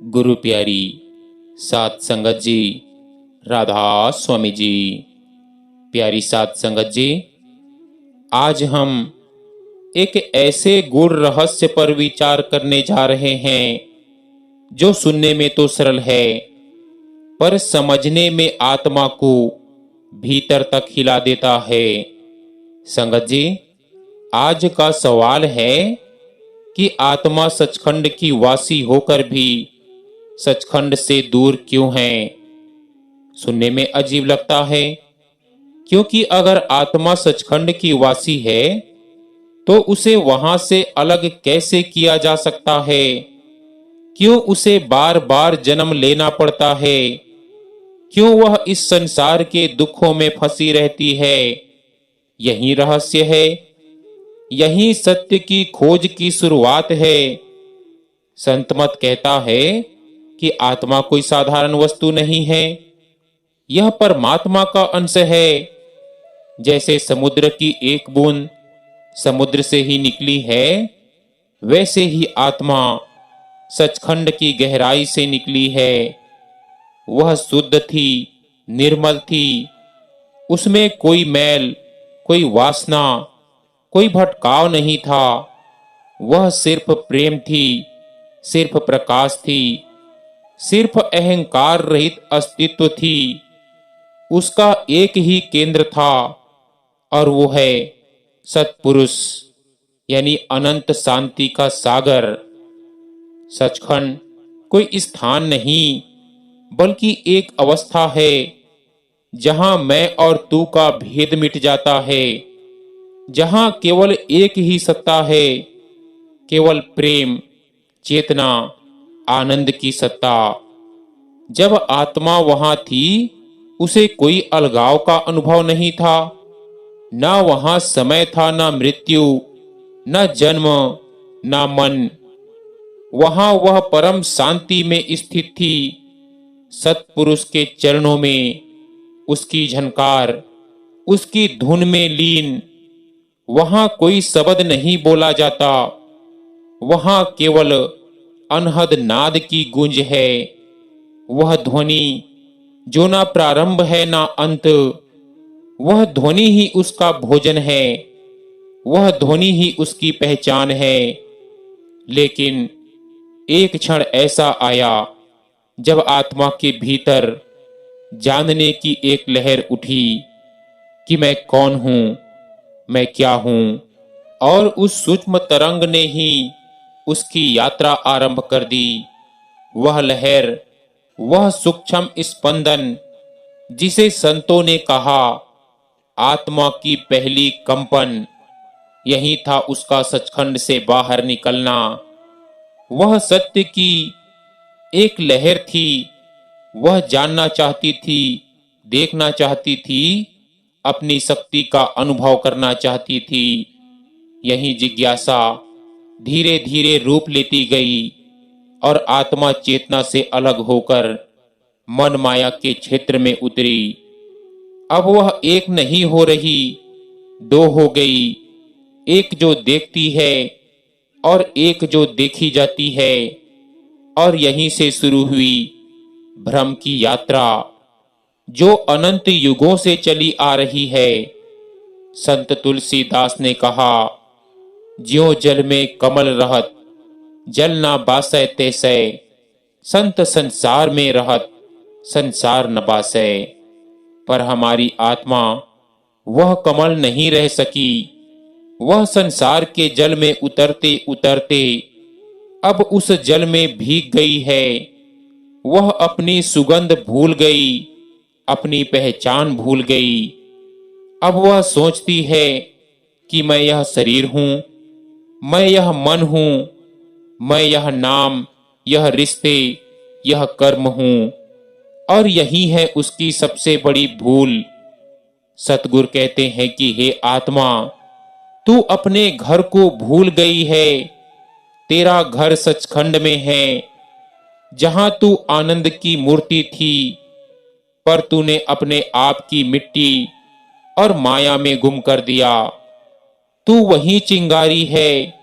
गुरु प्यारी सात संगत जी, राधा स्वामी जी। प्यारी सात संगत जी, आज हम एक ऐसे गूढ़ रहस्य पर विचार करने जा रहे हैं जो सुनने में तो सरल है, पर समझने में आत्मा को भीतर तक हिला देता है। संगत जी, आज का सवाल है कि आत्मा सचखंड की वासी होकर भी सचखंड से दूर क्यों है। सुनने में अजीब लगता है, क्योंकि अगर आत्मा सचखंड की वासी है तो उसे वहां से अलग कैसे किया जा सकता है। क्यों उसे बार बार जन्म लेना पड़ता है। क्यों वह इस संसार के दुखों में फंसी रहती है। यही रहस्य है, यही सत्य की खोज की शुरुआत है। संत मत कहता है कि आत्मा कोई साधारण वस्तु नहीं है, यह परमात्मा का अंश है। जैसे समुद्र की एक बूंद समुद्र से ही निकली है, वैसे ही आत्मा सचखंड की गहराई से निकली है। वह शुद्ध थी, निर्मल थी, उसमें कोई मैल, कोई वासना, कोई भटकाव नहीं था। वह सिर्फ प्रेम थी, सिर्फ प्रकाश थी, सिर्फ अहंकार रहित अस्तित्व थी। उसका एक ही केंद्र था और वो है सत्पुरुष, यानी अनंत शांति का सागर। सचखंड कोई स्थान नहीं, बल्कि एक अवस्था है जहां मैं और तू का भेद मिट जाता है, जहां केवल एक ही सत्ता है, केवल प्रेम, चेतना, आनंद की सत्ता। जब आत्मा वहां थी, उसे कोई अलगाव का अनुभव नहीं था। ना वहां समय था, ना मृत्यु, ना जन्म, ना मन। वहां वह परम शांति में स्थित थी, सत्पुरुष के चरणों में, उसकी झनकार, उसकी धुन में लीन। वहां कोई शब्द नहीं बोला जाता, वहां केवल अनहद नाद की गूंज है। वह ध्वनि जो ना प्रारंभ है ना अंत, वह ध्वनि ही उसका भोजन है, वह ध्वनि ही उसकी पहचान है। लेकिन एक क्षण ऐसा आया जब आत्मा के भीतर जानने की एक लहर उठी कि मैं कौन हूं, मैं क्या हूं। और उस सूक्ष्म तरंग ने ही उसकी यात्रा आरंभ कर दी। वह लहर, वह सूक्ष्म स्पंदन जिसे संतों ने कहा आत्मा की पहली कंपन, यही था उसका सचखंड से बाहर निकलना। वह सत्य की एक लहर थी। वह जानना चाहती थी, देखना चाहती थी, अपनी शक्ति का अनुभव करना चाहती थी। यही जिज्ञासा धीरे धीरे रूप लेती गई और आत्मा चेतना से अलग होकर मन माया के क्षेत्र में उतरी। अब वह एक नहीं हो रही, दो हो गई। एक जो देखती है और एक जो देखी जाती है। और यहीं से शुरू हुई भ्रम की यात्रा, जो अनंत युगों से चली आ रही है। संत तुलसीदास ने कहा, ज्यों जल में कमल रहत, जल ना बासै तैसै। संत संसार में रहत, संसार न बासै। पर हमारी आत्मा वह कमल नहीं रह सकी। वह संसार के जल में उतरते उतरते अब उस जल में भीग गई है। वह अपनी सुगंध भूल गई, अपनी पहचान भूल गई। अब वह सोचती है कि मैं यह शरीर हूं, मैं यह मन हूं, मैं यह नाम, यह रिश्ते, यह कर्म हूं। और यही है उसकी सबसे बड़ी भूल। सतगुरु कहते हैं कि हे आत्मा, तू अपने घर को भूल गई है। तेरा घर सचखंड में है, जहां तू आनंद की मूर्ति थी, पर तूने अपने आप की मिट्टी और माया में गुम कर दिया। तू वही चिंगारी है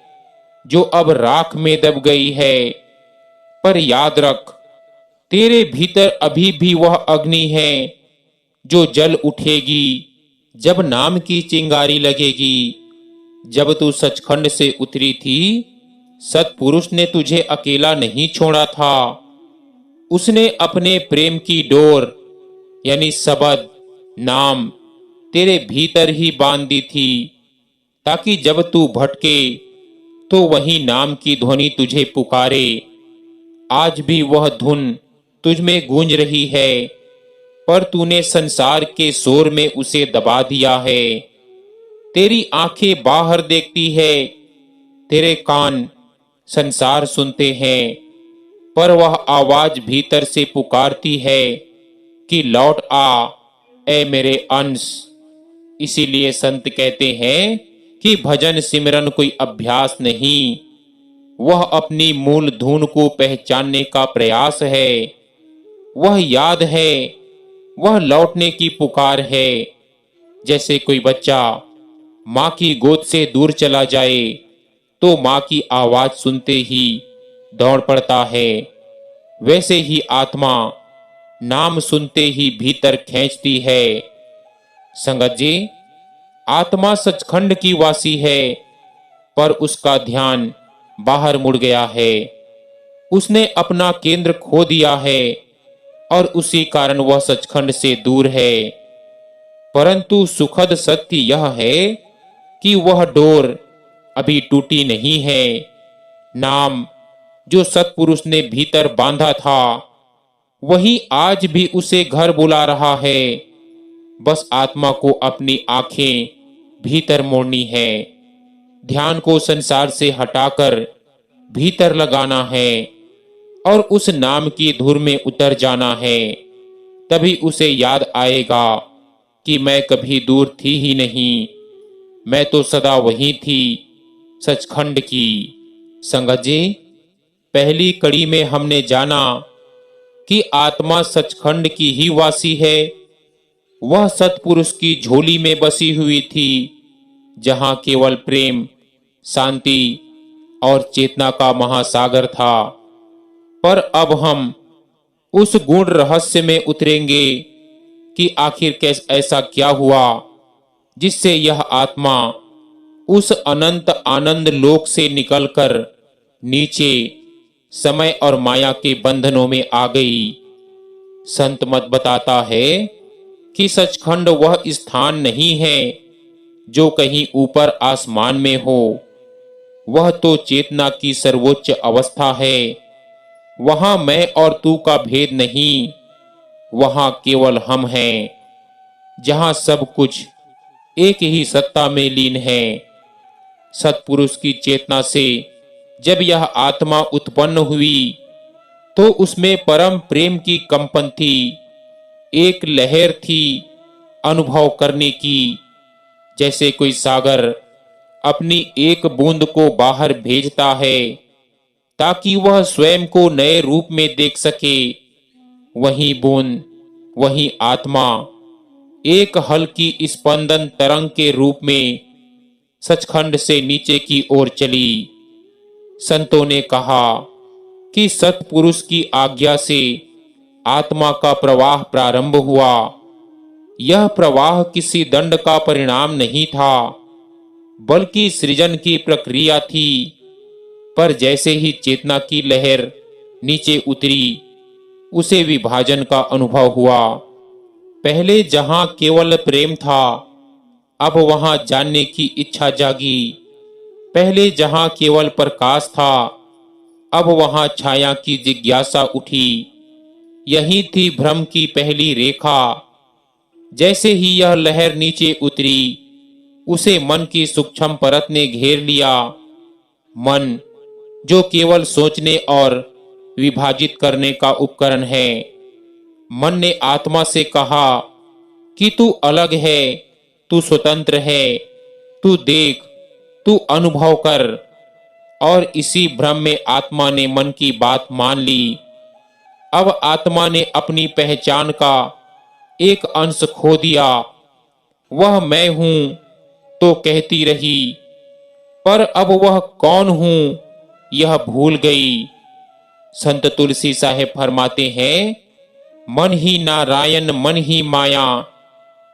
जो अब राख में दब गई है। पर याद रख, तेरे भीतर अभी भी वह अग्नि है जो जल उठेगी जब नाम की चिंगारी लगेगी। जब तू सचखंड से उतरी थी, सतपुरुष ने तुझे अकेला नहीं छोड़ा था। उसने अपने प्रेम की डोर यानी शब्द नाम तेरे भीतर ही बांध दी थी, ताकि जब तू भटके तो वही नाम की ध्वनि तुझे पुकारे। आज भी वह धुन तुझ में गूंज रही है, पर तूने संसार के शोर में उसे दबा दिया है। तेरी आंखें बाहर देखती है, तेरे कान संसार सुनते हैं, पर वह आवाज भीतर से पुकारती है कि लौट आ, ए मेरे अंश। इसीलिए संत कहते हैं कि भजन सिमरन कोई अभ्यास नहीं, वह अपनी मूल धुन को पहचानने का प्रयास है। वह याद है, वह लौटने की पुकार है। जैसे कोई बच्चा माँ की गोद से दूर चला जाए तो माँ की आवाज सुनते ही दौड़ पड़ता है, वैसे ही आत्मा नाम सुनते ही भीतर खींचती है। संगत जी, आत्मा सचखंड की वासी है, पर उसका ध्यान बाहर मुड़ गया है। उसने अपना केंद्र खो दिया है और उसी कारण वह सचखंड से दूर है। परंतु सुखद सत्य यह है कि वह डोर अभी टूटी नहीं है। नाम जो सतपुरुष ने भीतर बांधा था, वही आज भी उसे घर बुला रहा है। बस आत्मा को अपनी आंखें भीतर मोड़नी है, ध्यान को संसार से हटाकर भीतर लगाना है और उस नाम की धुर में उतर जाना है। तभी उसे याद आएगा कि मैं कभी दूर थी ही नहीं, मैं तो सदा वही थी, सचखंड की। संगत जी, पहली कड़ी में हमने जाना कि आत्मा सचखंड की ही वासी है। वह सतपुरुष की झोली में बसी हुई थी, जहां केवल प्रेम, शांति और चेतना का महासागर था। पर अब हम उस गूढ़ रहस्य में उतरेंगे कि आखिर कैसे ऐसा क्या हुआ जिससे यह आत्मा उस अनंत आनंद लोक से निकलकर नीचे समय और माया के बंधनों में आ गई। संत मत बताता है कि सचखंड वह स्थान नहीं है जो कहीं ऊपर आसमान में हो, वह तो चेतना की सर्वोच्च अवस्था है। वहां मैं और तू का भेद नहीं, वहां केवल हम हैं, जहां सब कुछ एक ही सत्ता में लीन है। सतपुरुष की चेतना से जब यह आत्मा उत्पन्न हुई तो उसमें परम प्रेम की कंपन थी, एक लहर थी अनुभव करने की। जैसे कोई सागर अपनी एक बूंद को बाहर भेजता है ताकि वह स्वयं को नए रूप में देख सके, वही बूंद, वही आत्मा एक हल्की स्पंदन तरंग के रूप में सचखंड से नीचे की ओर चली। संतों ने कहा कि सतपुरुष की आज्ञा से आत्मा का प्रवाह प्रारंभ हुआ। यह प्रवाह किसी दंड का परिणाम नहीं था, बल्कि सृजन की प्रक्रिया थी। पर जैसे ही चेतना की लहर नीचे उतरी, उसे विभाजन का अनुभव हुआ। पहले जहां केवल प्रेम था, अब वहां जानने की इच्छा जागी। पहले जहां केवल प्रकाश था, अब वहां छाया की जिज्ञासा उठी। यही थी भ्रम की पहली रेखा। जैसे ही यह लहर नीचे उतरी, उसे मन की सूक्ष्म परत ने घेर लिया। मन जो केवल सोचने और विभाजित करने का उपकरण है। मन ने आत्मा से कहा कि तू अलग है, तू स्वतंत्र है, तू देख, तू अनुभव कर। और इसी भ्रम में आत्मा ने मन की बात मान ली। अब आत्मा ने अपनी पहचान का एक अंश खो दिया। वह मैं हूं तो कहती रही, पर अब वह कौन हूं यह भूल गई। संत तुलसी साहेब फरमाते हैं, मन ही नारायण मन ही माया,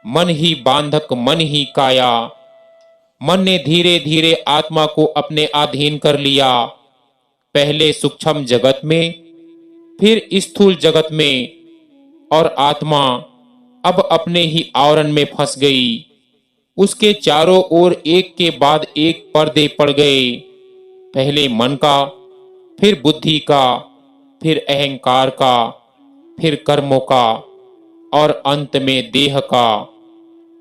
मन ही बांधक मन ही काया। मन ने धीरे धीरे आत्मा को अपने अधीन कर लिया, पहले सूक्ष्म जगत में, फिर स्थूल जगत में, और आत्मा अब अपने ही आवरण में फंस गई। उसके चारों ओर एक के बाद एक पर्दे पड़ गए, पहले मन का, फिर बुद्धि का, फिर अहंकार का, फिर कर्मों का, और अंत में देह का।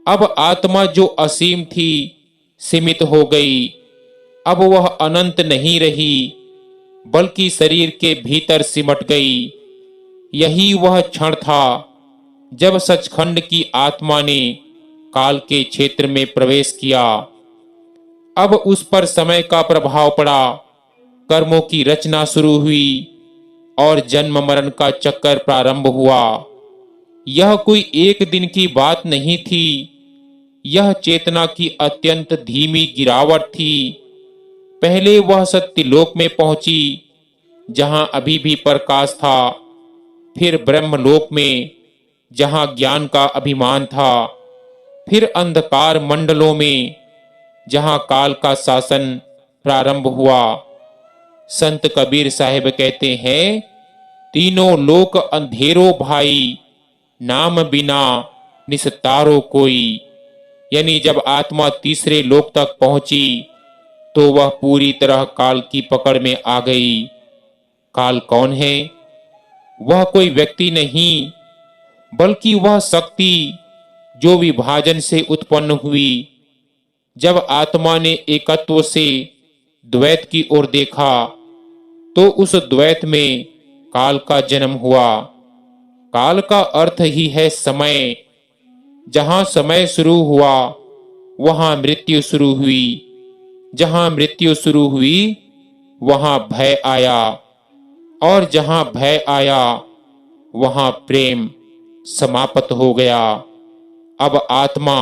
अब आत्मा जो असीम थी सीमित हो गई, अब वह अनंत नहीं रही, बल्कि शरीर के भीतर सिमट गई। यही वह क्षण था जब सचखंड की आत्मा ने काल के क्षेत्र में प्रवेश किया। अब उस पर समय का प्रभाव पड़ा, कर्मों की रचना शुरू हुई और जन्म मरण का चक्कर प्रारंभ हुआ। यह कोई एक दिन की बात नहीं थी, यह चेतना की अत्यंत धीमी गिरावट थी। पहले वह सत्यलोक में पहुंची जहां अभी भी प्रकाश था, फिर ब्रह्मलोक में जहां ज्ञान का अभिमान था, फिर अंधकार मंडलों में जहां काल का शासन प्रारंभ हुआ। संत कबीर साहिब कहते हैं, तीनों लोक अंधेरो भाई, नाम बिना निस्तारो कोई। यानी जब आत्मा तीसरे लोक तक पहुंची तो वह पूरी तरह काल की पकड़ में आ गई। काल कौन है? वह कोई व्यक्ति नहीं, बल्कि वह शक्ति जो विभाजन से उत्पन्न हुई। जब आत्मा ने एकत्व से द्वैत की ओर देखा तो उस द्वैत में काल का जन्म हुआ। काल का अर्थ ही है समय। जहां समय शुरू हुआ वहां मृत्यु शुरू हुई, जहां मृत्यु शुरू हुई वहां भय आया, और जहां भय आया वहां प्रेम समाप्त हो गया। अब आत्मा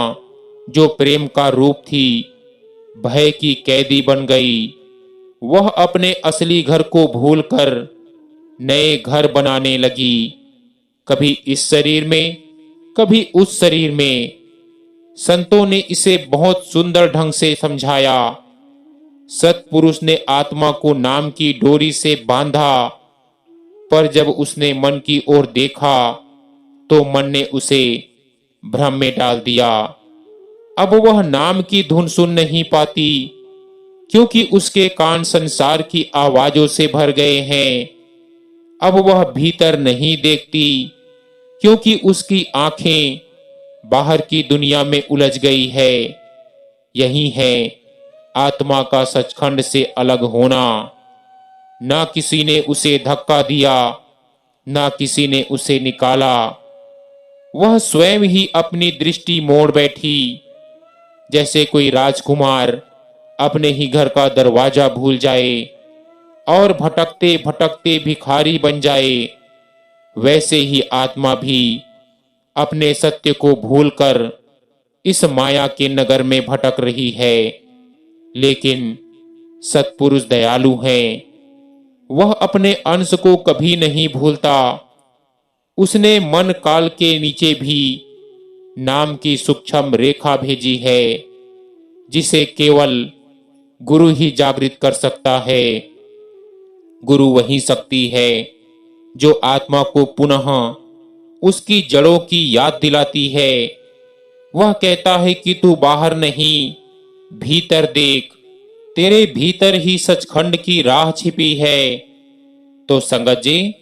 जो प्रेम का रूप थी, भय की कैदी बन गई। वह अपने असली घर को भूलकर नए घर बनाने लगी, कभी इस शरीर में, कभी उस शरीर में। संतों ने इसे बहुत सुंदर ढंग से समझाया। सत्पुरुष ने आत्मा को नाम की डोरी से बांधा, पर जब उसने मन की ओर देखा तो मन ने उसे भ्रम में डाल दिया। अब वह नाम की धुन सुन नहीं पाती, क्योंकि उसके कान संसार की आवाजों से भर गए हैं। अब वह भीतर नहीं देखती, क्योंकि उसकी आंखें बाहर की दुनिया में उलझ गई है। यही है आत्मा का सचखंड से अलग होना। ना किसी ने उसे धक्का दिया, ना किसी ने उसे निकाला। वह स्वयं ही अपनी दृष्टि मोड़ बैठी, जैसे कोई राजकुमार अपने ही घर का दरवाजा भूल जाए और भटकते भटकते भिखारी बन जाए। वैसे ही आत्मा भी अपने सत्य को भूलकर इस माया के नगर में भटक रही है। लेकिन सत्पुरुष दयालु हैं, वह अपने अंश को कभी नहीं भूलता। उसने मन काल के नीचे भी नाम की सूक्ष्म रेखा भेजी है, जिसे केवल गुरु ही जागृत कर सकता है। गुरु वही शक्ति है जो आत्मा को पुनः उसकी जड़ों की याद दिलाती है। वह कहता है कि तू बाहर नहीं, भीतर देख, तेरे भीतर ही सचखंड की राह छिपी है। तो संगत जी,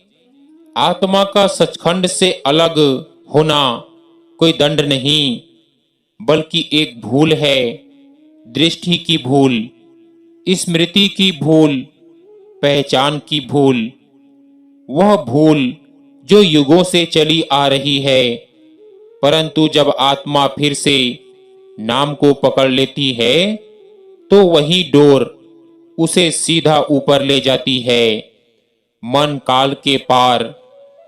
आत्मा का सचखंड से अलग होना कोई दंड नहीं, बल्कि एक भूल है। दृष्टि की भूल, स्मृति की भूल, पहचान की भूल। वह भूल जो युगों से चली आ रही है, परंतु जब आत्मा फिर से नाम को पकड़ लेती है तो वही डोर उसे सीधा ऊपर ले जाती है। मन काल के पार,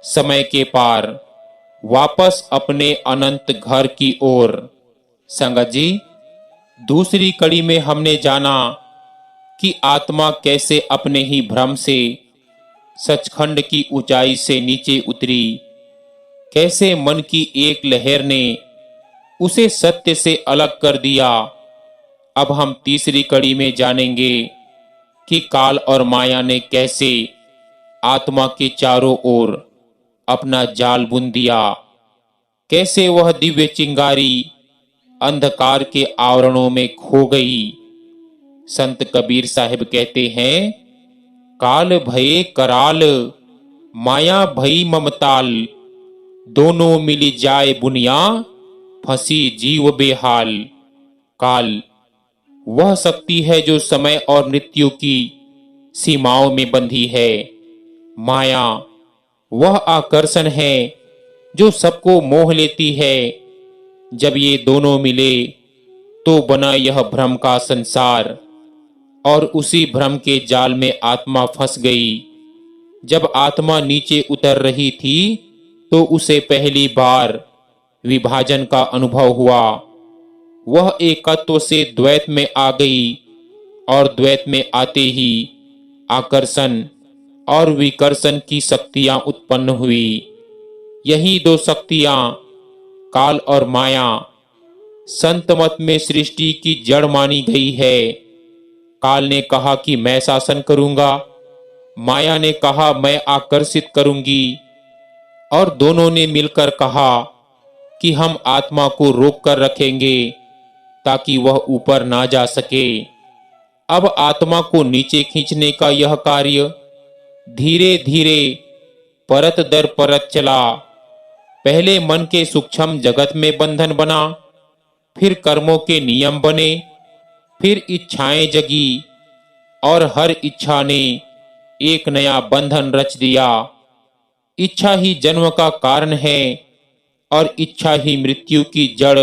समय के पार, वापस अपने अनंत घर की ओर। संगत जी, दूसरी कड़ी में हमने जाना कि आत्मा कैसे अपने ही भ्रम से सचखंड की ऊंचाई से नीचे उतरी। कैसे मन की एक लहर ने उसे सत्य से अलग कर दिया। अब हम तीसरी कड़ी में जानेंगे कि काल और माया ने कैसे आत्मा के चारों ओर अपना जाल बुन दिया, कैसे वह दिव्य चिंगारी अंधकार के आवरणों में खो गई। संत कबीर साहिब कहते हैं, काल भये कराल, माया भई ममताल, दोनों मिली जाए बुनिया, फंसी जीव बेहाल। काल वह शक्ति है जो समय और मृत्यु की सीमाओं में बंधी है। माया वह आकर्षण है जो सबको मोह लेती है। जब ये दोनों मिले तो बना यह भ्रम का संसार, और उसी भ्रम के जाल में आत्मा फंस गई। जब आत्मा नीचे उतर रही थी तो उसे पहली बार विभाजन का अनुभव हुआ। वह एकत्व से द्वैत में आ गई, और द्वैत में आते ही आकर्षण और विकर्षण की शक्तियां उत्पन्न हुई। यही दो शक्तियां, काल और माया, संत मत में सृष्टि की जड़ मानी गई है। काल ने कहा कि मैं शासन करूंगा, माया ने कहा मैं आकर्षित करूंगी, और दोनों ने मिलकर कहा कि हम आत्मा को रोक कर रखेंगे ताकि वह ऊपर ना जा सके। अब आत्मा को नीचे खींचने का यह कार्य धीरे धीरे परत दर परत चला। पहले मन के सूक्ष्म जगत में बंधन बना, फिर कर्मों के नियम बने, फिर इच्छाएं जगी, और हर इच्छा ने एक नया बंधन रच दिया। इच्छा ही जन्म का कारण है और इच्छा ही मृत्यु की जड़।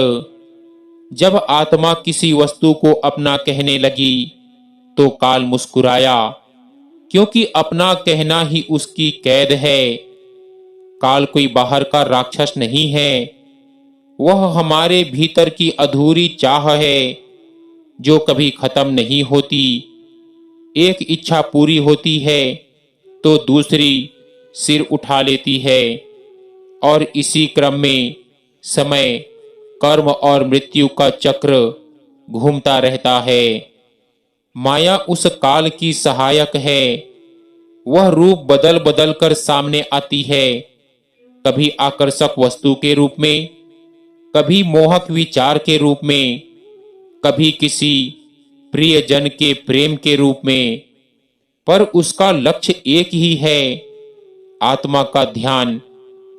जब आत्मा किसी वस्तु को अपना कहने लगी तो काल मुस्कुराया, क्योंकि अपना कहना ही उसकी कैद है। काल कोई बाहर का राक्षस नहीं है, वह हमारे भीतर की अधूरी चाह है जो कभी खत्म नहीं होती। एक इच्छा पूरी होती है तो दूसरी सिर उठा लेती है, और इसी क्रम में समय, कर्म और मृत्यु का चक्र घूमता रहता है। माया उस काल की सहायक है। वह रूप बदल बदल कर सामने आती है, कभी आकर्षक वस्तु के रूप में, कभी मोहक विचार के रूप में, कभी किसी प्रियजन के प्रेम के रूप में। पर उसका लक्ष्य एक ही है, आत्मा का ध्यान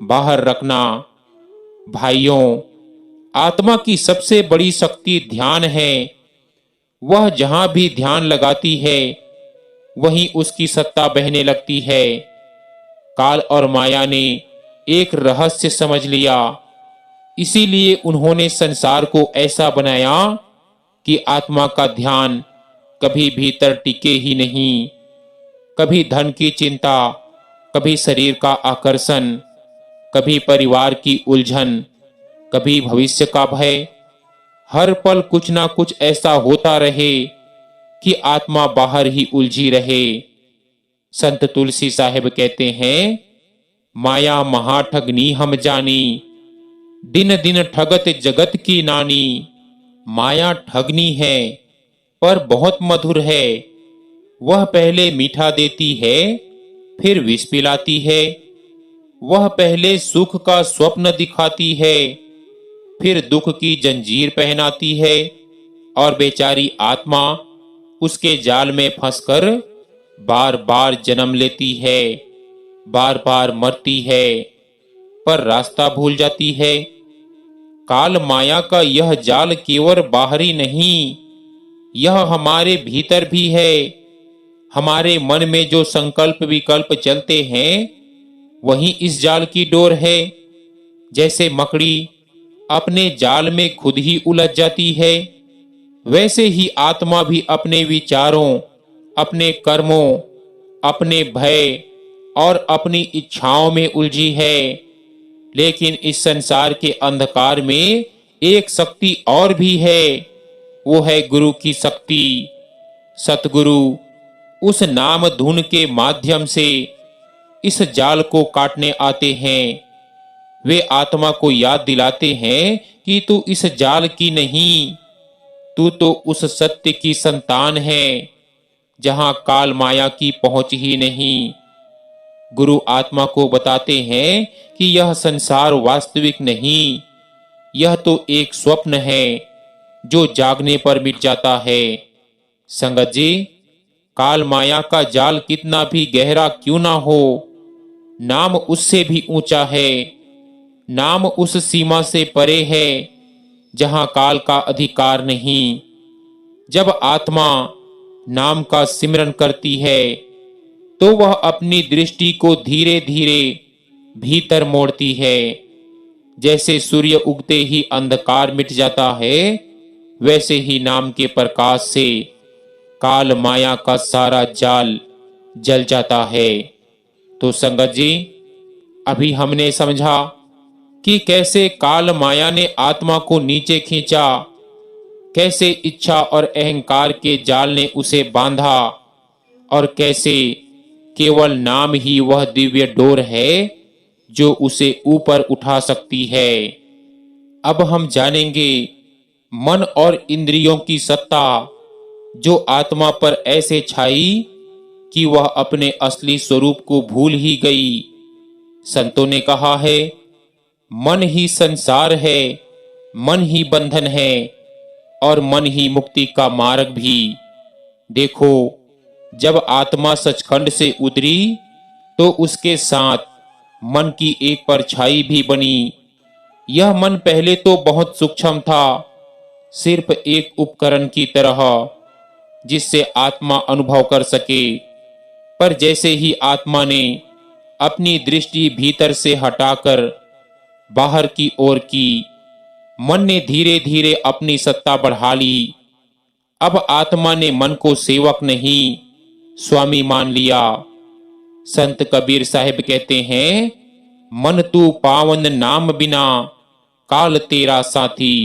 बाहर रखना। भाइयों, आत्मा की सबसे बड़ी शक्ति ध्यान है। वह जहां भी ध्यान लगाती है वहीं उसकी सत्ता बहने लगती है। काल और माया ने एक रहस्य समझ लिया, इसीलिए उन्होंने संसार को ऐसा बनाया कि आत्मा का ध्यान कभी भीतर टिके ही नहीं। कभी धन की चिंता, कभी शरीर का आकर्षण, कभी परिवार की उलझन, कभी भविष्य का भय। हर पल कुछ ना कुछ ऐसा होता रहे कि आत्मा बाहर ही उलझी रहे। संत तुलसी साहिब कहते हैं, माया महाठगनी हम जानी, दिन दिन ठगत जगत की नानी। माया ठगनी है पर बहुत मधुर है। वह पहले मीठा देती है, फिर विष पिलाती है। वह पहले सुख का स्वप्न दिखाती है, फिर दुख की जंजीर पहनाती है, और बेचारी आत्मा उसके जाल में फंसकर बार बार जन्म लेती है, बार बार मरती है, पर रास्ता भूल जाती है। काल माया का यह जाल केवल बाहरी नहीं, यह हमारे भीतर भी है। हमारे मन में जो संकल्प विकल्प चलते हैं वही इस जाल की डोर है। जैसे मकड़ी अपने जाल में खुद ही उलझ जाती है, वैसे ही आत्मा भी अपने विचारों, अपने कर्मों, अपने भय और अपनी इच्छाओं में उलझी है। लेकिन इस संसार के अंधकार में एक शक्ति और भी है, वो है गुरु की शक्ति। सतगुरु उस नाम धुन के माध्यम से इस जाल को काटने आते हैं। वे आत्मा को याद दिलाते हैं कि तू इस जाल की नहीं, तू तो उस सत्य की संतान है जहां काल माया की पहुंच ही नहीं। गुरु आत्मा को बताते हैं कि यह संसार वास्तविक नहीं, यह तो एक स्वप्न है जो जागने पर मिट जाता है। संगत जी, काल माया का जाल कितना भी गहरा क्यों ना हो, नाम उससे भी ऊंचा है। नाम उस सीमा से परे है जहां काल का अधिकार नहीं। जब आत्मा नाम का सिमरन करती है तो वह अपनी दृष्टि को धीरे धीरे भीतर मोड़ती है। जैसे सूर्य उगते ही अंधकार मिट जाता है, वैसे ही नाम के प्रकाश से काल माया का सारा जाल जल जाता है। तो संगत जी, अभी हमने समझा कि कैसे काल माया ने आत्मा को नीचे खींचा, कैसे इच्छा और अहंकार के जाल ने उसे बांधा, और कैसे केवल नाम ही वह दिव्य डोर है जो उसे ऊपर उठा सकती है। अब हम जानेंगे मन और इंद्रियों की सत्ता जो आत्मा पर ऐसे छाई कि वह अपने असली स्वरूप को भूल ही गई। संतों ने कहा है, मन ही संसार है, मन ही बंधन है और मन ही मुक्ति का मार्ग भी। देखो, जब आत्मा सचखंड से उतरी तो उसके साथ मन की एक परछाई भी बनी। यह मन पहले तो बहुत सूक्ष्म था, सिर्फ एक उपकरण की तरह जिससे आत्मा अनुभव कर सके। पर जैसे ही आत्मा ने अपनी दृष्टि भीतर से हटाकर बाहर की ओर की, मन ने धीरे धीरे अपनी सत्ता बढ़ा ली। अब आत्मा ने मन को सेवक नहीं, स्वामी मान लिया। संत कबीर साहिब कहते हैं, मन तू पावन नाम बिना काल तेरा साथी।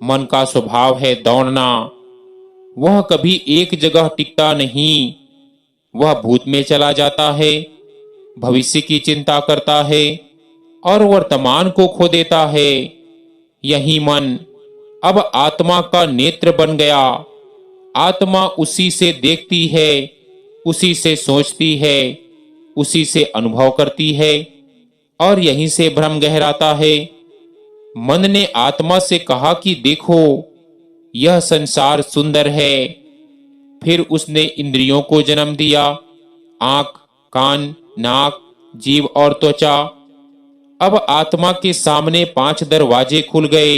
मन का स्वभाव है दौड़ना, वह कभी एक जगह टिकता नहीं। वह भूत में चला जाता है, भविष्य की चिंता करता है और वर्तमान को खो देता है। यही मन अब आत्मा का नेत्र बन गया। आत्मा उसी से देखती है, उसी से सोचती है, उसी से अनुभव करती है और यहीं से भ्रम गहराता है। मन ने आत्मा से कहा कि देखो, यह संसार सुंदर है। फिर उसने इंद्रियों को जन्म दिया, आंख, कान, नाक, जीभ और त्वचा। अब आत्मा के सामने 5 दरवाजे खुल गए।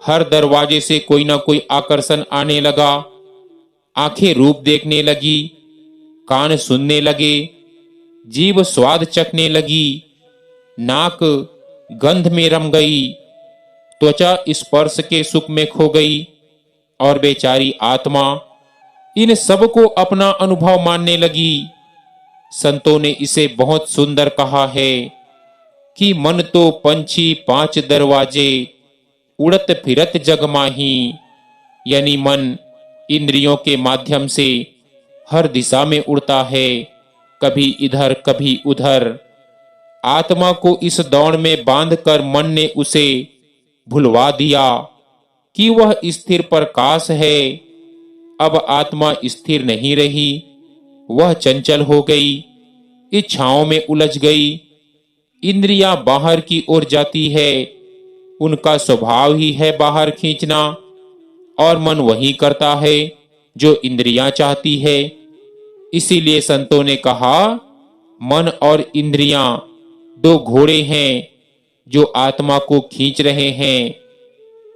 हर दरवाजे से कोई ना कोई आकर्षण आने लगा। आंखें रूप देखने लगी, कान सुनने लगे, जीभ स्वाद चखने लगी, नाक गंध में रम गई, त्वचा स्पर्श के सुख में खो गई और बेचारी आत्मा इन सब को अपना अनुभव मानने लगी। संतों ने इसे बहुत सुंदर कहा है कि मन तो पंछी 5 दरवाजे, उड़त फिरत जग माही। यानी मन इंद्रियों के माध्यम से हर दिशा में उड़ता है, कभी इधर कभी उधर। आत्मा को इस दौड़ में बांधकर मन ने उसे भुलवा दिया कि वह स्थिर प्रकाश है। अब आत्मा स्थिर नहीं रही, वह चंचल हो गई, इच्छाओं में उलझ गई। इंद्रियां बाहर की ओर जाती है, उनका स्वभाव ही है बाहर खींचना, और मन वही करता है जो इंद्रियां चाहती है। इसीलिए संतों ने कहा, मन और इंद्रियां 2 घोड़े हैं जो आत्मा को खींच रहे हैं,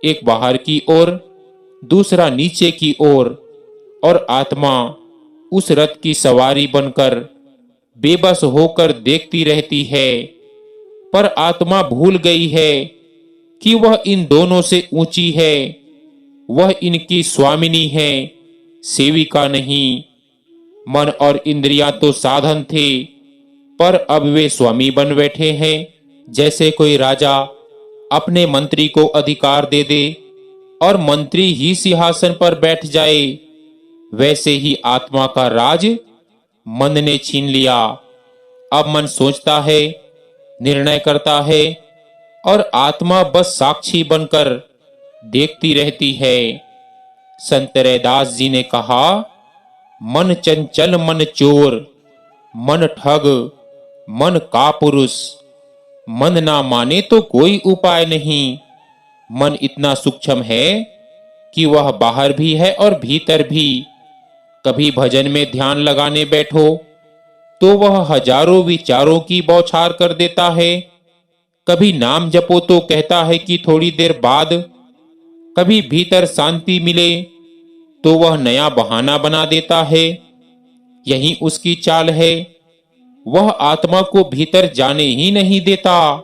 एक बाहर की ओर, दूसरा नीचे की ओर। और आत्मा उस रथ की सवारी बनकर बेबस होकर देखती रहती है। पर आत्मा भूल गई है कि वह इन दोनों से ऊंची है। वह इनकी स्वामिनी है, सेविका नहीं। मन और इंद्रियां तो साधन थे, पर अब वे स्वामी बन बैठे हैं। जैसे कोई राजा अपने मंत्री को अधिकार दे दे और मंत्री ही सिंहासन पर बैठ जाए, वैसे ही आत्मा का राज मन ने छीन लिया। अब मन सोचता है, निर्णय करता है और आत्मा बस साक्षी बनकर देखती रहती है। संत रैदास जी ने कहा, मन चंचल मन चोर, मन ठग, मन कापुरुष, मन ना माने तो कोई उपाय नहीं। मन इतना सूक्ष्म है कि वह बाहर भी है और भीतर भी। कभी भजन में ध्यान लगाने बैठो तो वह हजारों विचारों की बौछार कर देता है। कभी नाम जपो तो कहता है कि थोड़ी देर बाद। कभी भीतर शांति मिले तो वह नया बहाना बना देता है। यही उसकी चाल है, वह आत्मा को भीतर जाने ही नहीं देता।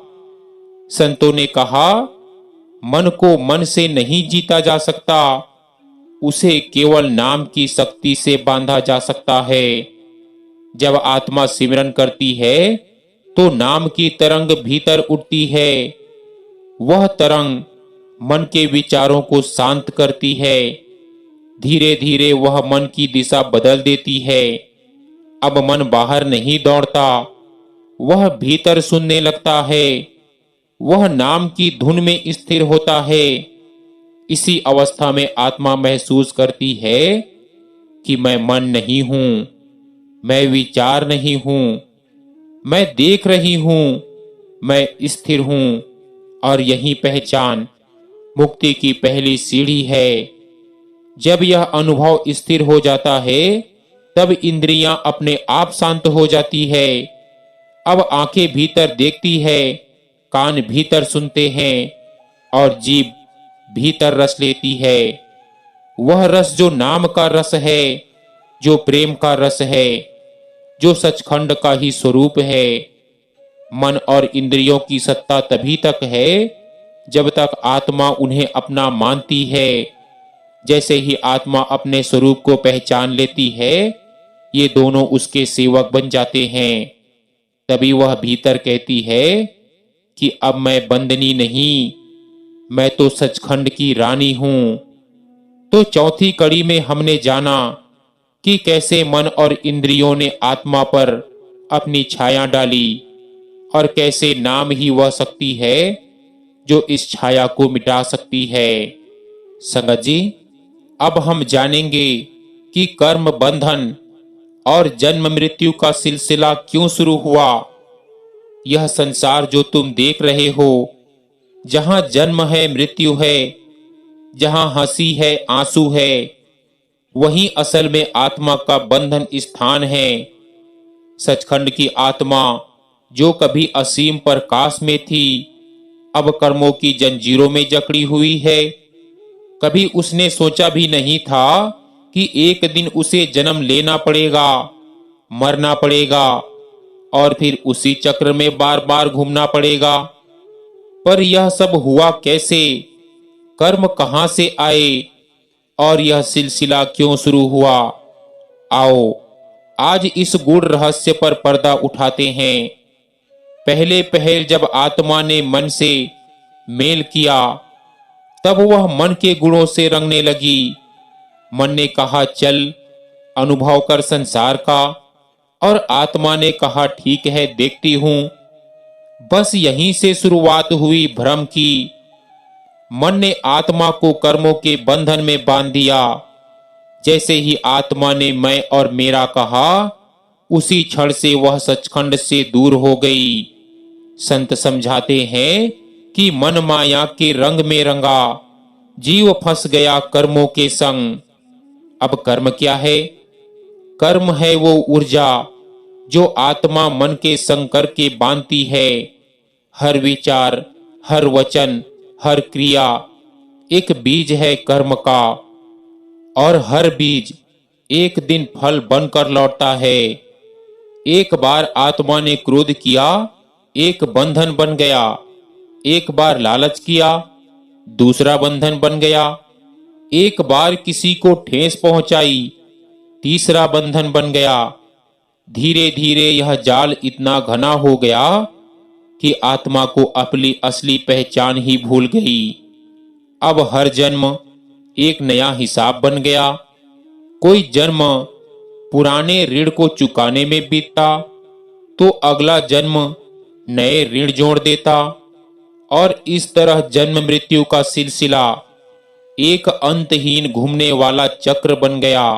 संतों ने कहा, मन को मन से नहीं जीता जा सकता, उसे केवल नाम की शक्ति से बांधा जा सकता है। जब आत्मा सिमरन करती है तो नाम की तरंग भीतर उठती है। वह तरंग मन के विचारों को शांत करती है। धीरे धीरे वह मन की दिशा बदल देती है। अब मन बाहर नहीं दौड़ता, वह भीतर सुनने लगता है। वह नाम की धुन में स्थिर होता है। इसी अवस्था में आत्मा महसूस करती है कि मैं मन नहीं हूं, मैं विचार नहीं हूं, मैं देख रही हूं, मैं स्थिर हूं। और यही पहचान मुक्ति की पहली सीढ़ी है। जब यह अनुभव स्थिर हो जाता है तब इंद्रियां अपने आप शांत हो जाती है। अब आंखें भीतर देखती है, कान भीतर सुनते हैं और जीभ भीतर रस लेती है। वह रस जो नाम का रस है, जो प्रेम का रस है, जो सचखंड का ही स्वरूप है। मन और इंद्रियों की सत्ता तभी तक है जब तक आत्मा उन्हें अपना मानती है। जैसे ही आत्मा अपने स्वरूप को पहचान लेती है, ये दोनों उसके सेवक बन जाते हैं। तभी वह भीतर कहती है कि अब मैं बंदनी नहीं, मैं तो सचखंड की रानी हूं। तो चौथी कड़ी में हमने जाना कि कैसे मन और इंद्रियों ने आत्मा पर अपनी छाया डाली और कैसे नाम ही वह शक्ति है जो इस छाया को मिटा सकती है। संगत जी, अब हम जानेंगे कि कर्म बंधन और जन्म मृत्यु का सिलसिला क्यों शुरू हुआ। यह संसार जो तुम देख रहे हो, जहां जन्म है मृत्यु है, जहां हंसी है आंसू है, वही असल में आत्मा का बंधन स्थान है। सचखंड की आत्मा जो कभी असीम प्रकाश में थी, अब कर्मों की जंजीरों में जकड़ी हुई है। कभी उसने सोचा भी नहीं था कि एक दिन उसे जन्म लेना पड़ेगा, मरना पड़ेगा और फिर उसी चक्र में बार बार घूमना पड़ेगा। पर यह सब हुआ कैसे? कर्म कहां से आए और यह सिलसिला क्यों शुरू हुआ? आओ आज इस गूढ़ रहस्य पर पर्दा उठाते हैं। पहले पहल जब आत्मा ने मन से मेल किया, तब वह मन के गुणों से रंगने लगी। मन ने कहा चल अनुभव कर संसार का, और आत्मा ने कहा ठीक है देखती हूं। बस यहीं से शुरुआत हुई भ्रम की। मन ने आत्मा को कर्मों के बंधन में बांध दिया। जैसे ही आत्मा ने मैं और मेरा कहा, उसी क्षण से वह सचखंड से दूर हो गई। संत समझाते हैं कि मन माया के रंग में रंगा, जीव फंस गया कर्मों के संग। अब कर्म क्या है? कर्म है वो ऊर्जा जो आत्मा मन के संग करके बांधती है। हर विचार, हर वचन, हर क्रिया एक बीज है कर्म का, और हर बीज एक दिन फल बनकर लौटता है। एक बार आत्मा ने क्रोध किया, एक बंधन बन गया। एक बार लालच किया, दूसरा बंधन बन गया। एक बार किसी को ठेस पहुंचाई, तीसरा बंधन बन गया। धीरे धीरे यह जाल इतना घना हो गया कि आत्मा को अपनी असली पहचान ही भूल गई। अब हर जन्म एक नया हिसाब बन गया। कोई जन्म पुराने ऋण को चुकाने में बीतता, तो अगला जन्म नए ऋण जोड़ देता और इस तरह जन्म मृत्यु का सिलसिला एक अंतहीन घूमने वाला चक्र बन गया।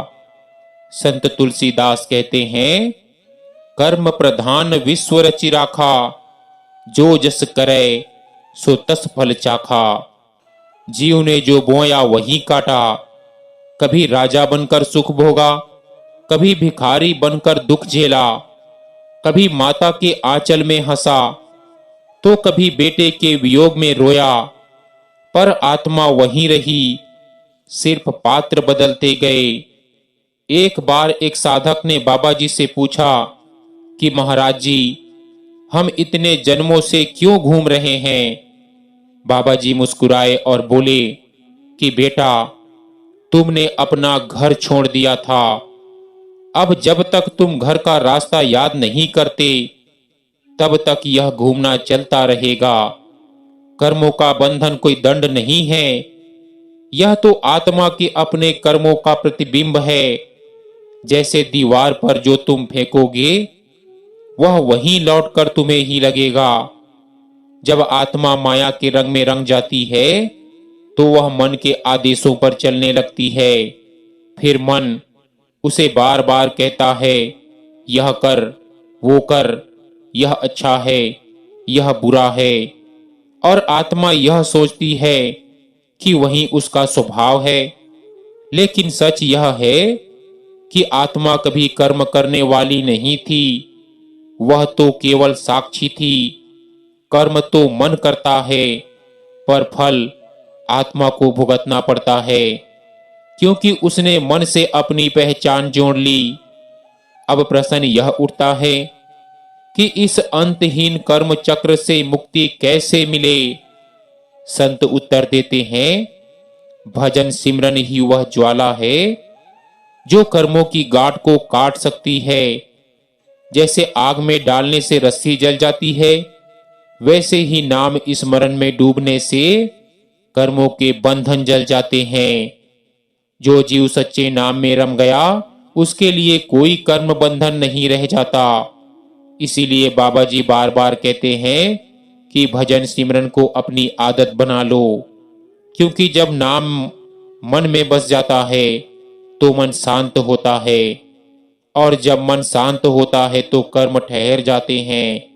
संत तुलसीदास कहते हैं, कर्म प्रधान विश्व रचि राखा, जो जस करे सो तस फल चाखा। जीव ने जो बोया वही काटा, कभी राजा बनकर सुख भोगा, कभी भिखारी बनकर दुख झेला, कभी माता के आंचल में हंसा, तो कभी बेटे के वियोग में रोया, पर आत्मा वहीं रही, सिर्फ पात्र बदलते गए। एक बार एक साधक ने बाबा जी से पूछा कि महाराज जी, हम इतने जन्मों से क्यों घूम रहे हैं? बाबा जी मुस्कुराए और बोले कि बेटा, तुमने अपना घर छोड़ दिया था। अब जब तक तुम घर का रास्ता याद नहीं करते, तब तक यह घूमना चलता रहेगा। कर्मों का बंधन कोई दंड नहीं है, यह तो आत्मा के अपने कर्मों का प्रतिबिंब है। जैसे दीवार पर जो तुम फेंकोगे, वह वहीं लौटकर तुम्हें ही लगेगा। जब आत्मा माया के रंग में रंग जाती है, तो वह मन के आदेशों पर चलने लगती है। फिर मन उसे बार बार कहता है, यह कर, वो कर, यह अच्छा है, यह बुरा है, और आत्मा यह सोचती है कि वही उसका स्वभाव है। लेकिन सच यह है कि आत्मा कभी कर्म करने वाली नहीं थी, वह तो केवल साक्षी थी। कर्म तो मन करता है, पर फल आत्मा को भुगतना पड़ता है, क्योंकि उसने मन से अपनी पहचान जोड़ ली। अब प्रश्न यह उठता है कि इस अंतहीन कर्म चक्र से मुक्ति कैसे मिले? संत उत्तर देते हैं, भजन सिमरन ही वह ज्वाला है जो कर्मों की गांठ को काट सकती है। जैसे आग में डालने से रस्सी जल जाती है, वैसे ही नाम स्मरण में डूबने से कर्मों के बंधन जल जाते हैं। जो जीव सच्चे नाम में रम गया, उसके लिए कोई कर्म बंधन नहीं रह जाता। इसीलिए बाबा जी बार बार कहते हैं कि भजन सिमरन को अपनी आदत बना लो, क्योंकि जब नाम मन में बस जाता है तो मन शांत होता है, और जब मन शांत होता है तो कर्म ठहर जाते हैं।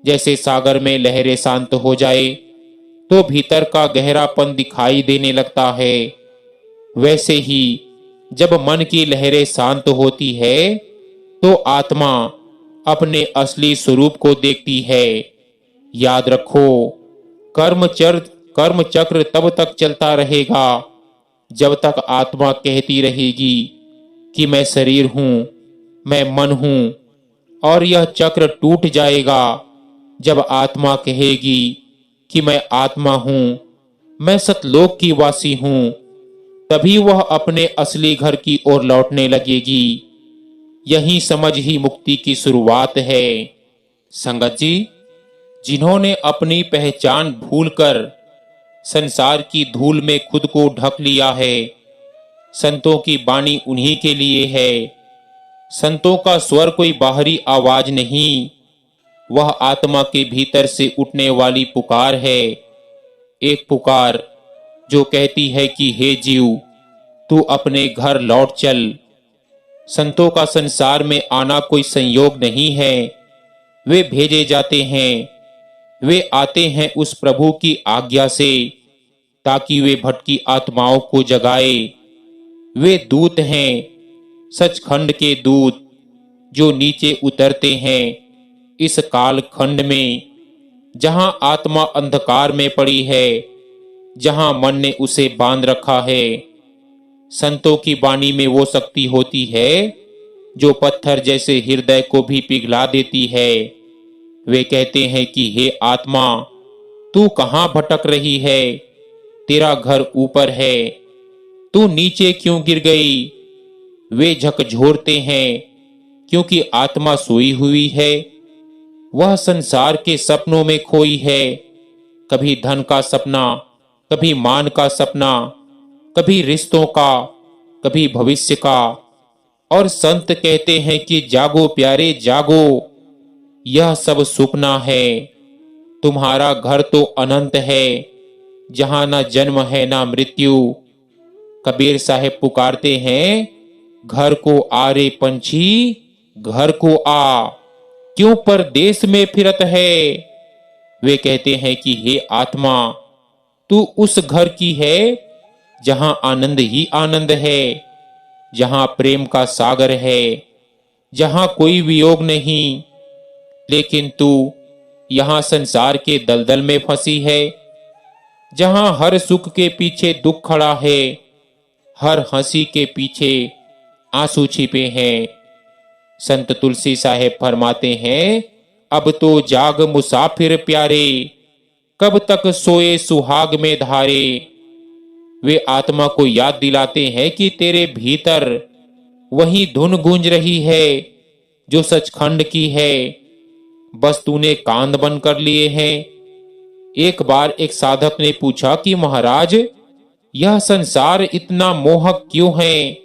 जैसे सागर में लहरें शांत हो जाए तो भीतर का गहरापन दिखाई देने लगता है, वैसे ही जब मन की लहरें शांत होती है तो आत्मा अपने असली स्वरूप को देखती है। याद रखो, कर्म चक्र तब तक चलता रहेगा जब तक आत्मा कहती रहेगी कि मैं शरीर हूं, मैं मन हूं, और यह चक्र टूट जाएगा जब आत्मा कहेगी कि मैं आत्मा हूं, मैं सतलोक की वासी हूं। तभी वह अपने असली घर की ओर लौटने लगेगी। यही समझ ही मुक्ति की शुरुआत है। संगत जी, जिन्होंने अपनी पहचान भूलकर संसार की धूल में खुद को ढक लिया है, संतों की वाणी उन्हीं के लिए है। संतों का स्वर कोई बाहरी आवाज नहीं, वह आत्मा के भीतर से उठने वाली पुकार है। एक पुकार जो कहती है कि हे जीव, तू अपने घर लौट चल। संतों का संसार में आना कोई संयोग नहीं है, वे भेजे जाते हैं। वे आते हैं उस प्रभु की आज्ञा से, ताकि वे भटकी आत्माओं को जगाए। वे दूत हैं, सचखंड के दूत, जो नीचे उतरते हैं इस काल खंड में, जहां आत्मा अंधकार में पड़ी है, जहां मन ने उसे बांध रखा है। संतों की वाणी में वो शक्ति होती है जो पत्थर जैसे हृदय को भी पिघला देती है। वे कहते हैं कि हे आत्मा, तू कहां भटक रही है? तेरा घर ऊपर है, तू नीचे क्यों गिर गई? वे झकझोरते हैं क्योंकि आत्मा सोई हुई है। वह संसार के सपनों में खोई है, कभी धन का सपना, कभी मान का सपना, कभी रिश्तों का, कभी भविष्य का। और संत कहते हैं कि जागो प्यारे जागो, यह सब सुपना है। तुम्हारा घर तो अनंत है, जहां न जन्म है ना मृत्यु। कबीर साहब पुकारते हैं, घर को आ रे पंछी, घर को आ, क्यों परदेश में फिरत है। वे कहते हैं कि हे आत्मा, तू उस घर की है जहां आनंद ही आनंद है, जहां प्रेम का सागर है, जहां कोई वियोग नहीं। लेकिन तू यहां संसार के दलदल में फंसी है, जहां हर सुख के पीछे दुख खड़ा है, हर हंसी के पीछे आंसू छिपे हैं। संत तुलसी साहेब फरमाते हैं, अब तो जाग मुसाफिर प्यारे, कब तक सोए सुहाग में धारे। वे आत्मा को याद दिलाते हैं कि तेरे भीतर वही धुन गूंज रही है जो सचखंड की है, बस तूने कान बंद कर लिए हैं। एक बार एक साधक ने पूछा कि महाराज, यह संसार इतना मोहक क्यों है।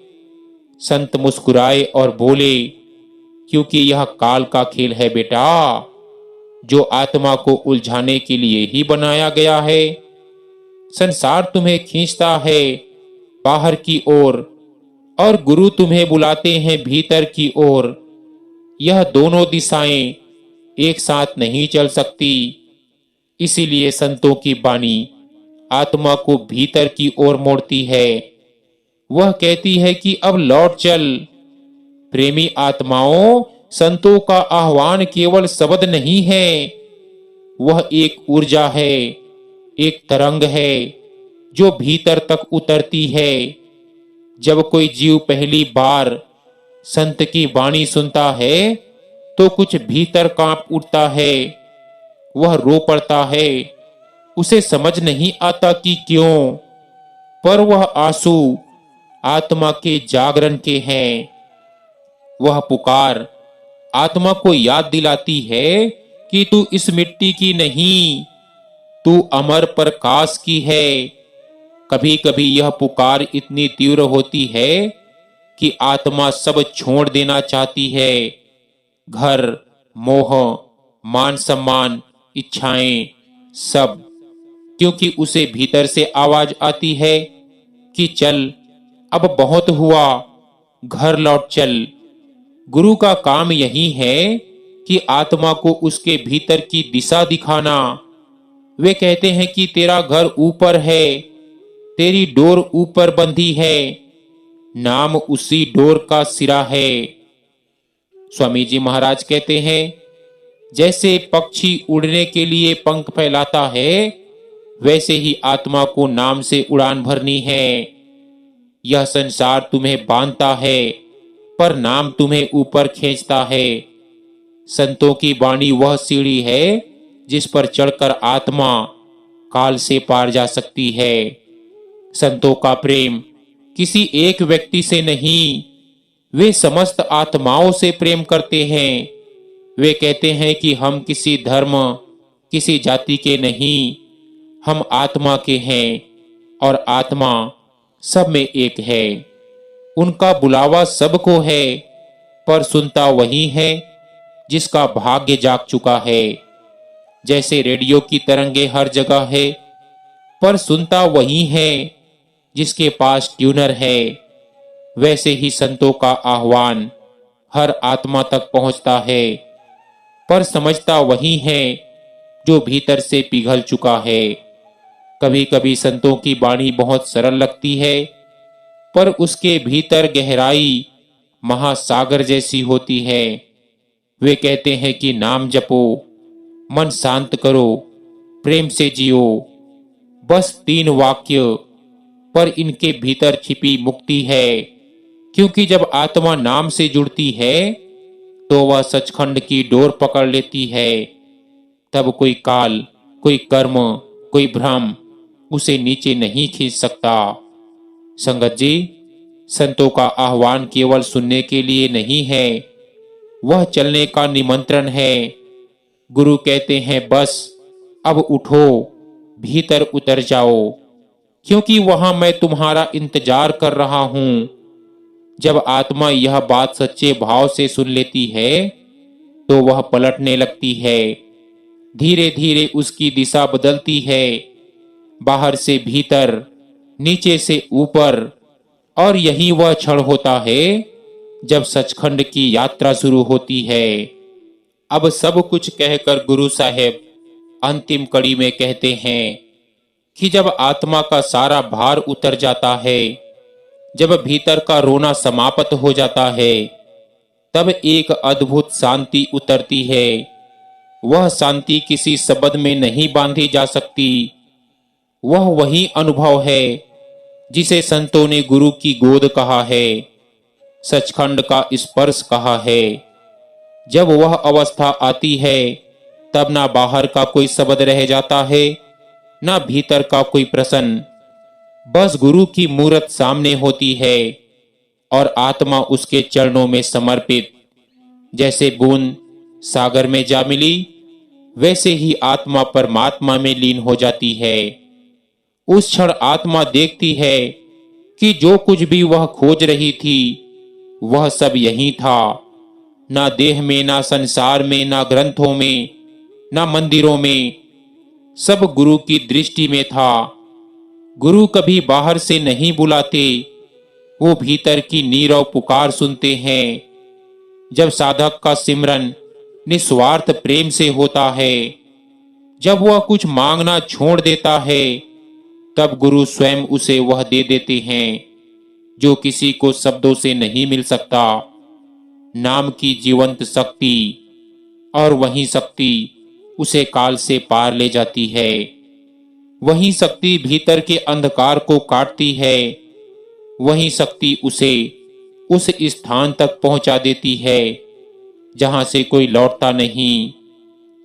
संत मुस्कुराए और बोले, क्योंकि यह काल का खेल है बेटा, जो आत्मा को उलझाने के लिए ही बनाया गया है। संसार तुम्हें खींचता है बाहर की ओर और गुरु तुम्हें बुलाते हैं भीतर की ओर। यह दोनों दिशाएं एक साथ नहीं चल सकती। इसीलिए संतों की वाणी आत्मा को भीतर की ओर मोड़ती है। वह कहती है कि अब लौट चल। प्रेमी आत्माओं, संतों का आह्वान केवल शब्द नहीं है, वह एक ऊर्जा है, एक तरंग है जो भीतर तक उतरती है। जब कोई जीव पहली बार संत की वाणी सुनता है तो कुछ भीतर कांप उठता है, वह रो पड़ता है। उसे समझ नहीं आता कि क्यों, पर वह आंसू आत्मा के जागरण के हैं। वह पुकार आत्मा को याद दिलाती है कि तू इस मिट्टी की नहीं, तू अमर प्रकाश की है। कभी कभी यह पुकार इतनी तीव्र होती है कि आत्मा सब छोड़ देना चाहती है, घर, मोह, मान सम्मान, इच्छाएं, सब, क्योंकि उसे भीतर से आवाज आती है कि चल, अब बहुत हुआ, घर लौट चल। गुरु का काम यही है कि आत्मा को उसके भीतर की दिशा दिखाना। वे कहते हैं कि तेरा घर ऊपर है, तेरी डोर ऊपर बंधी है, नाम उसी डोर का सिरा है। स्वामी जी महाराज कहते हैं, जैसे पक्षी उड़ने के लिए पंख फैलाता है, वैसे ही आत्मा को नाम से उड़ान भरनी है। यह संसार तुम्हें बांधता है, पर नाम तुम्हें ऊपर खींचता है। संतों की वाणी वह सीढ़ी है जिस पर चढ़कर आत्मा काल से पार जा सकती है। संतों का प्रेम किसी एक व्यक्ति से नहीं, वे समस्त आत्माओं से प्रेम करते हैं। वे कहते हैं कि हम किसी धर्म, किसी जाति के नहीं, हम आत्मा के हैं और आत्मा सब में एक है। उनका बुलावा सबको है, पर सुनता वही है जिसका भाग्य जाग चुका है। जैसे रेडियो की तरंगे हर जगह है, पर सुनता वही है जिसके पास ट्यूनर है, वैसे ही संतों का आह्वान हर आत्मा तक पहुंचता है, पर समझता वही है जो भीतर से पिघल चुका है। कभी कभी संतों की वाणी बहुत सरल लगती है, पर उसके भीतर गहराई महासागर जैसी होती है। वे कहते हैं कि नाम जपो, मन शांत करो, प्रेम से जियो। बस 3 वाक्य, पर इनके भीतर छिपी मुक्ति है। क्योंकि जब आत्मा नाम से जुड़ती है तो वह सचखंड की डोर पकड़ लेती है। तब कोई काल, कोई कर्म, कोई भ्रम उसे नीचे नहीं खींच सकता। संगत जी, संतों का आह्वान केवल सुनने के लिए नहीं है, वह चलने का निमंत्रण है। गुरु कहते हैं, बस अब उठो, भीतर उतर जाओ, क्योंकि वहां मैं तुम्हारा इंतजार कर रहा हूं। जब आत्मा यह बात सच्चे भाव से सुन लेती है तो वह पलटने लगती है। धीरे धीरे उसकी दिशा बदलती है, बाहर से भीतर, नीचे से ऊपर। और यही वह क्षण होता है जब सचखंड की यात्रा शुरू होती है। अब सब कुछ कहकर गुरु साहेब अंतिम कड़ी में कहते हैं कि जब आत्मा का सारा भार उतर जाता है, जब भीतर का रोना समाप्त हो जाता है, तब एक अद्भुत शांति उतरती है। वह शांति किसी शब्द में नहीं बांधी जा सकती। वह वही अनुभव है जिसे संतों ने गुरु की गोद कहा है, सचखंड का स्पर्श कहा है। जब वह अवस्था आती है, तब ना बाहर का कोई शब्द रह जाता है, ना भीतर का कोई प्रश्न। बस गुरु की मूरत सामने होती है और आत्मा उसके चरणों में समर्पित। जैसे बूंद सागर में जा मिली, वैसे ही आत्मा परमात्मा में लीन हो जाती है। उस क्षण आत्मा देखती है कि जो कुछ भी वह खोज रही थी, वह सब यही था। ना देह में, ना संसार में, ना ग्रंथों में, ना मंदिरों में, सब गुरु की दृष्टि में था। गुरु कभी बाहर से नहीं बुलाते, वो भीतर की नीरव पुकार सुनते हैं। जब साधक का सिमरन निस्वार्थ प्रेम से होता है, जब वह कुछ मांगना छोड़ देता है, तब गुरु स्वयं उसे वह दे देते हैं जो किसी को शब्दों से नहीं मिल सकता, नाम की जीवंत शक्ति। और वही शक्ति उसे काल से पार ले जाती है। वही शक्ति भीतर के अंधकार को काटती है। वही शक्ति उसे उस स्थान तक पहुंचा देती है जहां से कोई लौटता नहीं,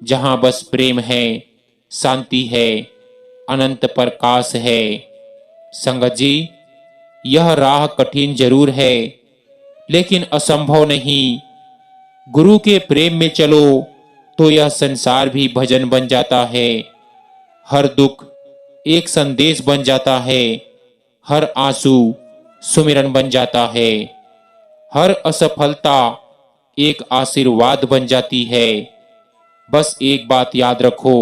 जहां बस प्रेम है, शांति है, अनंत प्रकाश है। संगत जी, यह राह कठिन जरूर है, लेकिन असंभव नहीं। गुरु के प्रेम में चलो तो यह संसार भी भजन बन जाता है। हर दुख एक संदेश बन जाता है, हर आंसू सुमिरन बन जाता है, हर असफलता एक आशीर्वाद बन जाती है। बस एक बात याद रखो,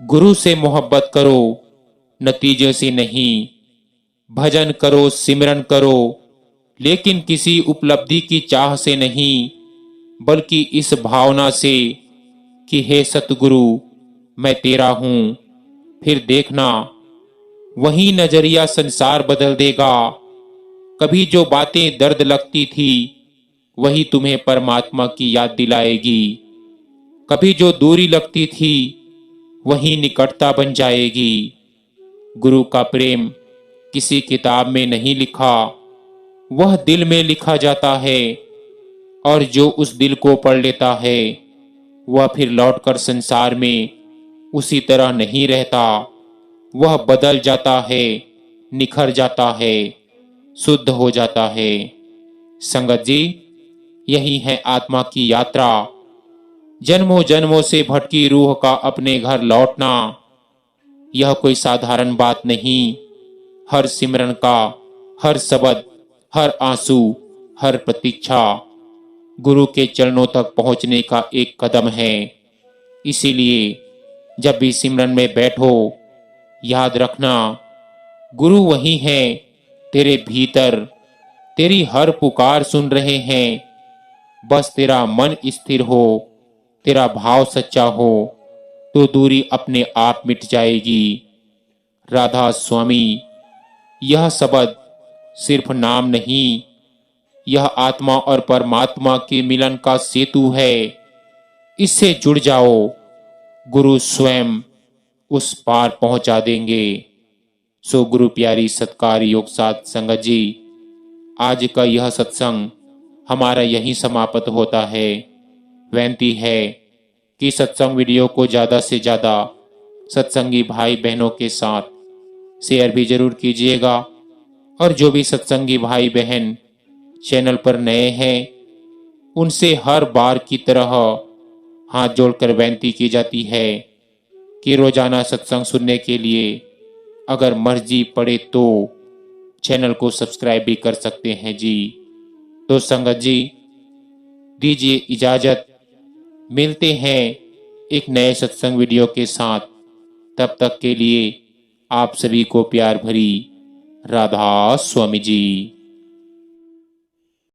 गुरु से मोहब्बत करो, नतीजे से नहीं। भजन करो, सिमरन करो, लेकिन किसी उपलब्धि की चाह से नहीं, बल्कि इस भावना से कि हे सतगुरु, मैं तेरा हूं। फिर देखना, वही नजरिया संसार बदल देगा। कभी जो बातें दर्द लगती थी, वही तुम्हें परमात्मा की याद दिलाएगी। कभी जो दूरी लगती थी, वही निकटता बन जाएगी। गुरु का प्रेम किसी किताब में नहीं लिखा, वह दिल में लिखा जाता है। और जो उस दिल को पढ़ लेता है, वह फिर लौटकर संसार में उसी तरह नहीं रहता। वह बदल जाता है, निखर जाता है, शुद्ध हो जाता है। संगत जी, यही है आत्मा की यात्रा। जन्मों जन्मों से भटकी रूह का अपने घर लौटना, यह कोई साधारण बात नहीं। हर सिमरन का, हर शब्द, हर आंसू, हर प्रतीक्षा गुरु के चरणों तक पहुंचने का एक कदम है। इसीलिए जब भी सिमरन में बैठो, याद रखना, गुरु वही है, तेरे भीतर तेरी हर पुकार सुन रहे हैं। बस तेरा मन स्थिर हो, तेरा भाव सच्चा हो, तो दूरी अपने आप मिट जाएगी। राधा स्वामी, यह शब्द सिर्फ नाम नहीं, यह आत्मा और परमात्मा के मिलन का सेतु है। इससे जुड़ जाओ, गुरु स्वयं उस पार पहुंचा देंगे। सो गुरु प्यारी सत्कार योग साध संगत जी, आज का यह सत्संग हमारा यहीं समाप्त होता है। विनती है कि सत्संग वीडियो को ज़्यादा से ज़्यादा सत्संगी भाई बहनों के साथ शेयर भी जरूर कीजिएगा। और जो भी सत्संगी भाई बहन चैनल पर नए हैं, उनसे हर बार की तरह हाथ जोड़कर विनती की जाती है कि रोजाना सत्संग सुनने के लिए अगर मर्जी पड़े तो चैनल को सब्सक्राइब भी कर सकते हैं जी। तो संगत जी, दीजिए इजाजत। मिलते हैं एक नए सत्संग वीडियो के साथ। तब तक के लिए आप सभी को प्यार भरी राधा स्वामी जी।